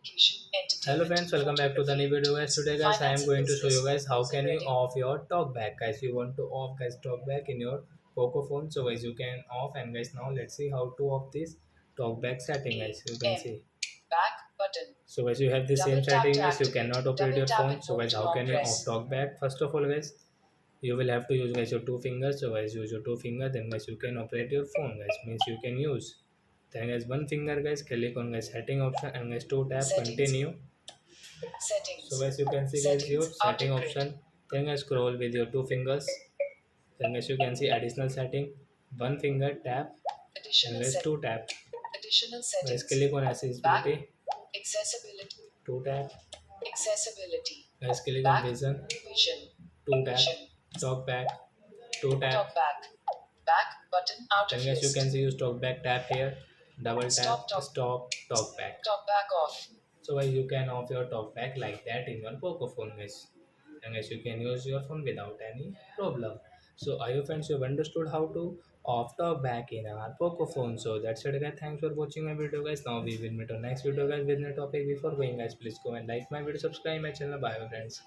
Hello friends, welcome back to the new video guys. Today guys I am going to show you guys how can you off your talkback. Guys, you want to off guys talkback in your poco phone, so guys you can off. And guys now let's see how to off this talkback setting. Guys, you can see back button. so guys you have the same Double tap setting. to Guys, you activate. cannot operate Double your tap phone, and so hold guys to how long can you off press. talkback? First of all guys, you will have to use guys your two fingers. So guys use your two fingers, then guys you can operate your phone. Guys means you can use, then guys one finger guys click on guys setting option, and guys two tap Settings. continue. So Settings. guys you can see guys your Settings. setting Autogrid. option, then guys scroll with your two fingers, then guys you can see additional setting, one finger tap, and Additional guys set. two tap. Additional Guys settings. click on Back. accessibility, Accessibility. two tap. Accessibility. Guys click on Back. vision, Vision. two tap. Vision. Talk back, two tap. Talk back. Back button out Then of guys you can list. see use talk back tap here, double tap Stop talk. stop talk back. Talk back off. So guys you can off your talk back like that in your poco phone guys, and guys you can use your phone without any problem. So I hope friends you have understood how to off talk back in our poco phone. So that's it guys, thanks for watching my video guys. Now we will meet on next video guys with new topic. Before going guys, please go and like my video, subscribe my channel. Bye friends.